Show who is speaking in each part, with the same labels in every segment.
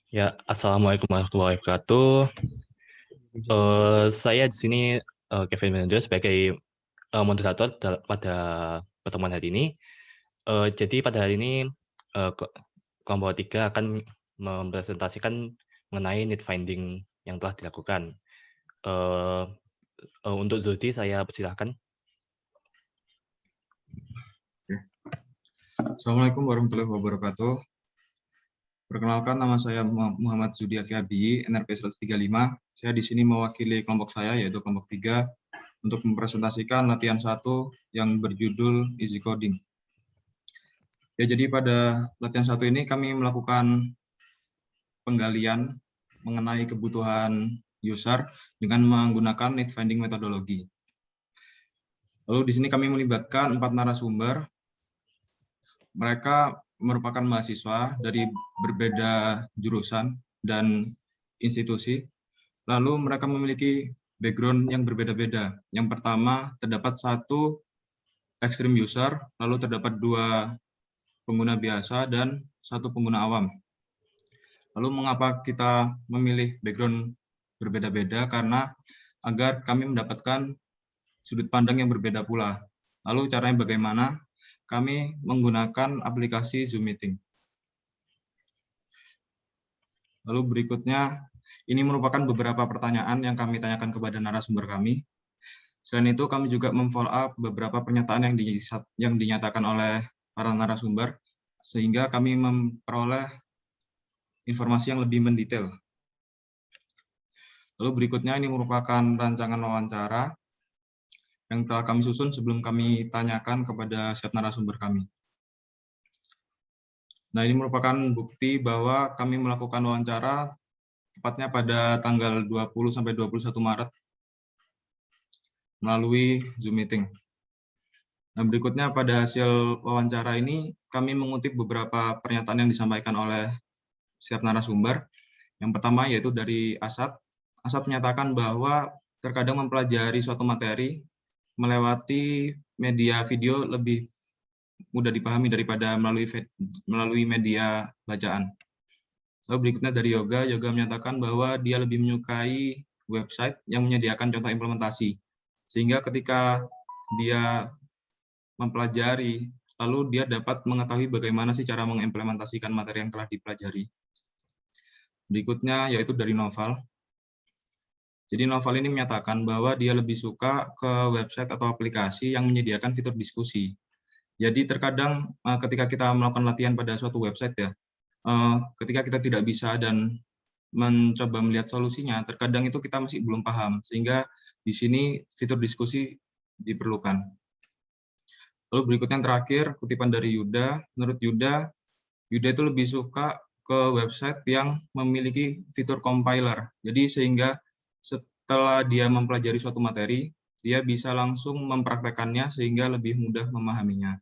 Speaker 1: Ya, Assalamualaikum warahmatullahi wabarakatuh. Saya di sini Kevin Menendra sebagai moderator pada pertemuan hari ini. Jadi pada hari ini kelompok 3 akan mempresentasikan mengenai need finding yang telah dilakukan. Untuk Zulti, saya persilahkan.
Speaker 2: Assalamualaikum warahmatullahi wabarakatuh. Perkenalkan, nama saya Muhammad Zudiafi Abi, NRP 135. Saya di sini mewakili kelompok saya, yaitu kelompok 3, untuk mempresentasikan latihan 1 yang berjudul Easy Coding. Ya, jadi pada latihan 1 ini kami melakukan penggalian mengenai kebutuhan user dengan menggunakan need finding metodologi. Lalu di sini kami melibatkan 4 narasumber. Mereka merupakan mahasiswa dari berbeda jurusan dan institusi, lalu mereka memiliki background yang berbeda-beda. Yang pertama, terdapat 1 extreme user, lalu terdapat 2 pengguna biasa dan 1 pengguna awam. Lalu mengapa kita memilih background berbeda-beda? Karena agar kami mendapatkan sudut pandang yang berbeda pula. Lalu caranya bagaimana? Kami menggunakan aplikasi Zoom Meeting. Lalu berikutnya, ini merupakan beberapa pertanyaan yang kami tanyakan kepada narasumber kami. Selain itu, kami juga memfollow up beberapa pernyataan yang dinyatakan oleh para narasumber, sehingga kami memperoleh informasi yang lebih mendetail. Lalu berikutnya, ini merupakan rancangan wawancara yang telah kami susun sebelum kami tanyakan kepada setiap narasumber kami. Nah, ini merupakan bukti bahwa kami melakukan wawancara tepatnya pada tanggal 20 sampai 21 Maret melalui Zoom Meeting. Nah, berikutnya pada hasil wawancara ini kami mengutip beberapa pernyataan yang disampaikan oleh setiap narasumber. Yang pertama yaitu dari Asap. Asap menyatakan bahwa terkadang mempelajari suatu materi melewati media video lebih mudah dipahami daripada melalui media bacaan. Lalu berikutnya dari Yoga menyatakan bahwa dia lebih menyukai website yang menyediakan contoh implementasi. Sehingga ketika dia mempelajari, lalu dia dapat mengetahui bagaimana sih cara mengimplementasikan materi yang telah dipelajari. Berikutnya yaitu dari Noval. Jadi Noval ini menyatakan bahwa dia lebih suka ke website atau aplikasi yang menyediakan fitur diskusi. Jadi terkadang ketika kita melakukan latihan pada suatu website ya, ketika kita tidak bisa dan mencoba melihat solusinya, terkadang itu kita masih belum paham, sehingga di sini fitur diskusi diperlukan. Lalu berikutnya yang terakhir, kutipan dari Yuda. Menurut Yuda itu lebih suka ke website yang memiliki fitur compiler. Jadi sehingga setelah dia mempelajari suatu materi, dia bisa langsung mempraktekannya sehingga lebih mudah memahaminya.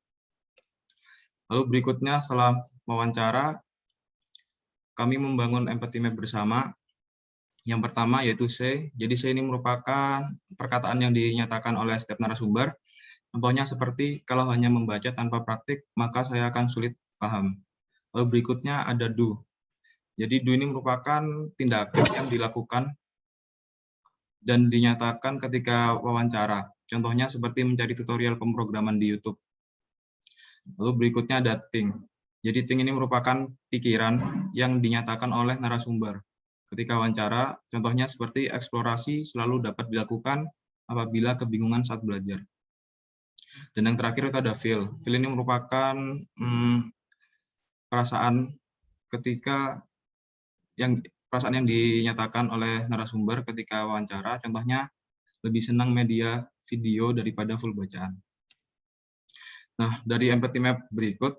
Speaker 2: Lalu berikutnya setelah wawancara, kami membangun empathy map bersama. Yang pertama yaitu C. Jadi C ini merupakan perkataan yang dinyatakan oleh setiap narasumber. Contohnya seperti, kalau hanya membaca tanpa praktik, maka saya akan sulit paham. Lalu berikutnya ada do. Jadi do ini merupakan tindakan yang dilakukan dan dinyatakan ketika wawancara. Contohnya seperti mencari tutorial pemrograman di YouTube. Lalu berikutnya ada think. Jadi think ini merupakan pikiran yang dinyatakan oleh narasumber. Ketika wawancara, contohnya seperti eksplorasi selalu dapat dilakukan apabila kebingungan saat belajar. Dan yang terakhir itu ada feel. Feel ini merupakan perasaan yang dinyatakan oleh narasumber ketika wawancara. Contohnya lebih senang media video daripada full bacaan. Nah, dari empathy map berikut,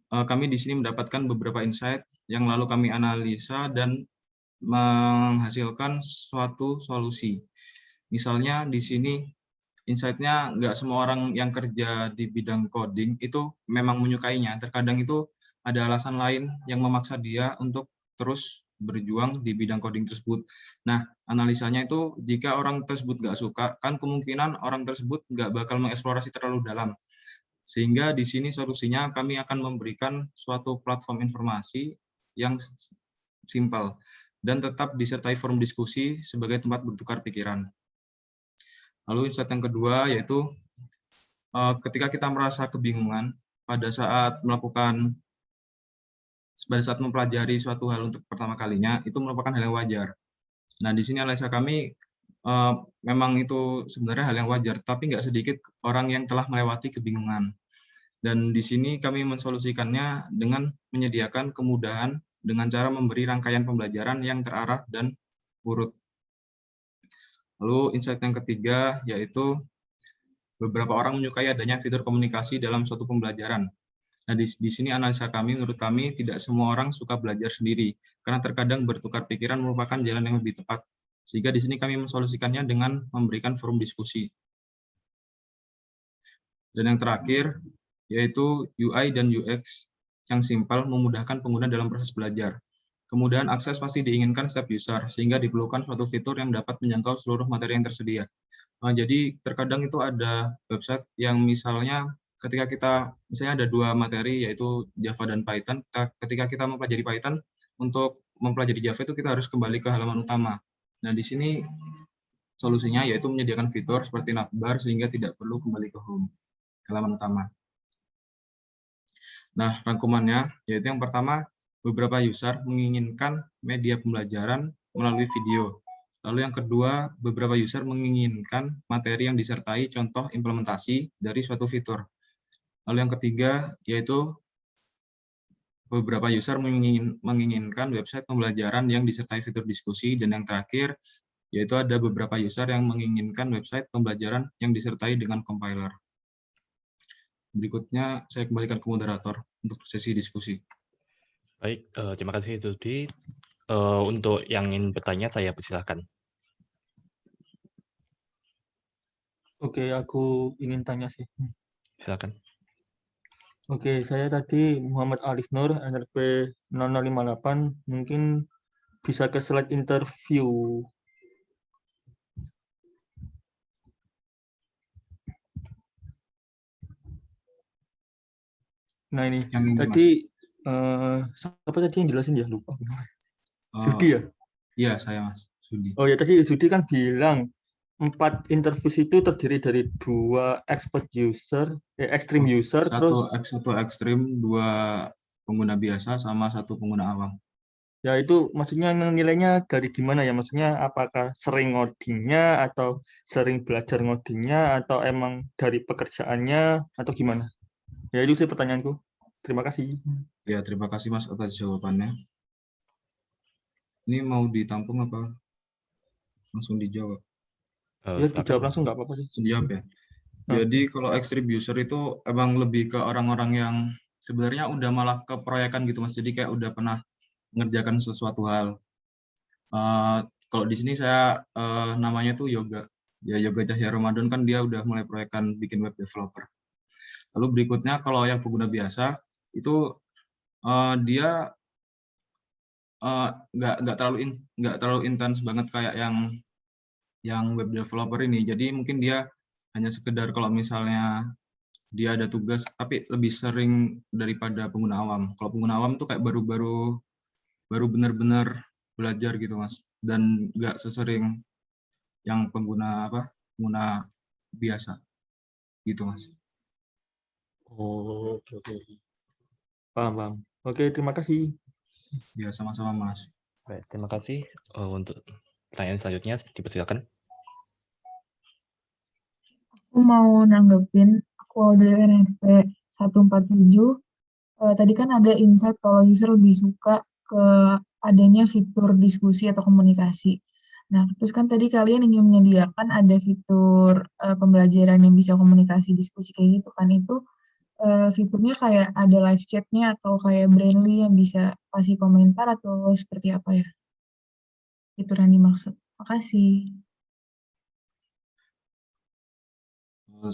Speaker 2: kami di sini mendapatkan beberapa insight yang lalu kami analisa dan menghasilkan suatu solusi. Misalnya di sini insight-nya nggak semua orang yang kerja di bidang coding itu memang menyukainya. Terkadang itu ada alasan lain yang memaksa dia untuk terus berjuang di bidang coding tersebut. Nah, analisanya itu jika orang tersebut nggak suka, kan kemungkinan orang tersebut nggak bakal mengeksplorasi terlalu dalam. Sehingga di sini solusinya kami akan memberikan suatu platform informasi yang simpel, dan tetap disertai forum diskusi sebagai tempat bertukar pikiran. Lalu insight yang kedua yaitu ketika kita merasa kebingungan pada saat mempelajari suatu hal untuk pertama kalinya, itu merupakan hal yang wajar. Nah, di sini analisa kami memang itu sebenarnya hal yang wajar, tapi nggak sedikit orang yang telah melewati kebingungan. Dan di sini kami mensolusikannya dengan menyediakan kemudahan dengan cara memberi rangkaian pembelajaran yang terarah dan urut. Lalu insight yang ketiga yaitu beberapa orang menyukai adanya fitur komunikasi dalam suatu pembelajaran. Nah, di sini analisa kami, menurut kami tidak semua orang suka belajar sendiri, karena terkadang bertukar pikiran merupakan jalan yang lebih tepat. Sehingga di sini kami mensolusikannya dengan memberikan forum diskusi. Dan yang terakhir, yaitu UI dan UX yang simpel memudahkan pengguna dalam proses belajar. Kemudahan akses pasti diinginkan setiap user, sehingga diperlukan suatu fitur yang dapat menjangkau seluruh materi yang tersedia. Jadi terkadang itu ada website yang misalnya ketika kita misalnya ada 2 materi yaitu Java dan Python, ketika kita mempelajari Python, untuk mempelajari Java itu kita harus kembali ke halaman utama. Nah, di sini solusinya yaitu menyediakan fitur seperti navbar sehingga tidak perlu kembali ke home, ke halaman utama. Nah, rangkumannya yaitu yang pertama, beberapa user menginginkan media pembelajaran melalui video. Lalu yang kedua, beberapa user menginginkan materi yang disertai contoh implementasi dari suatu fitur. Lalu yang ketiga, yaitu beberapa user menginginkan website pembelajaran yang disertai fitur diskusi. Dan yang terakhir, yaitu ada beberapa user yang menginginkan website pembelajaran yang disertai dengan compiler. Berikutnya, saya kembalikan ke moderator untuk sesi diskusi.
Speaker 1: Baik, terima kasih Zudi. Untuk yang ingin bertanya, saya persilahkan.
Speaker 3: Oke, aku ingin tanya sih.
Speaker 1: Silakan.
Speaker 3: Oke, saya tadi Muhammad Alif Nur, NRP 0058, mungkin bisa ke slide interview. Nah ini, tadi siapa tadi yang jelasin ya? Lupa. Zudi ya?
Speaker 2: Iya, saya Mas, Zudi.
Speaker 3: Oh ya, tadi Zudi kan bilang 4 interview itu terdiri dari 2 expert user, extreme user,
Speaker 2: Satu
Speaker 3: terus
Speaker 2: ekstrim, 2 pengguna biasa, sama 1 pengguna awam.
Speaker 3: Ya itu maksudnya nilainya dari gimana ya? Maksudnya apakah sering ngodingnya atau sering belajar ngodingnya atau emang dari pekerjaannya atau gimana? Ya itu sih pertanyaanku. Terima kasih.
Speaker 2: Ya, terima kasih Mas atas jawabannya. Ini mau ditampung apa langsung dijawab?
Speaker 3: Ya dijawab langsung nggak apa-apa sih.
Speaker 2: Dijawab ya. Jadi kalau extreme user itu emang lebih ke orang-orang yang sebenarnya udah malah keproyekan gitu Mas. Jadi kayak udah pernah mengerjakan sesuatu hal. Kalau di sini saya namanya tuh Yoga. Ya, Yoga Cahya Ramadan kan dia udah mulai proyekan bikin web developer. Lalu berikutnya kalau yang pengguna biasa itu dia nggak terlalu intens banget kayak yang web developer ini. Jadi mungkin dia hanya sekedar kalau misalnya dia ada tugas, tapi lebih sering daripada pengguna awam. Kalau pengguna awam tuh kayak baru benar-benar belajar gitu Mas, dan nggak sesering yang pengguna biasa gitu Mas.
Speaker 3: Oh, oke. Paham. Oke, terima kasih.
Speaker 2: Ya, sama-sama Mas.
Speaker 1: Baik, terima kasih. Untuk pertanyaan selanjutnya, dipersilakan.
Speaker 4: Aku mau nanggepin, aku dari NRP 147. Tadi kan ada insight kalau user lebih suka ke adanya fitur diskusi atau komunikasi. Nah, terus kan tadi kalian ingin menyediakan ada fitur pembelajaran yang bisa komunikasi diskusi kayak gitu kan. Itu fiturnya kayak ada live chat-nya atau kayak Brainly yang bisa kasih komentar atau seperti apa ya? Fitur yang dimaksud. Makasih.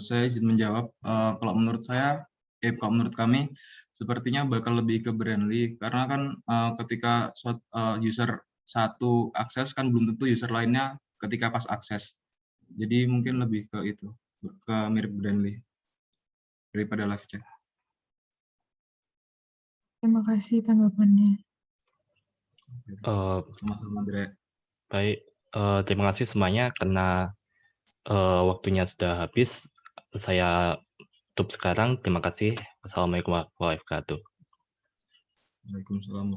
Speaker 2: Saya izin menjawab. Kalau menurut kami, sepertinya bakal lebih ke Brainly, karena kan ketika user satu akses kan belum tentu user lainnya ketika pas akses. Jadi mungkin lebih ke itu, ke mirip Brainly daripada live chat.
Speaker 4: Terima kasih tanggapannya.
Speaker 2: Sama-sama, Dre.
Speaker 1: Baik, terima kasih semuanya karena waktunya sudah habis. Saya tutup sekarang. Terima kasih. Wassalamualaikum warahmatullahi wabarakatuh.
Speaker 2: Waalaikumsalam.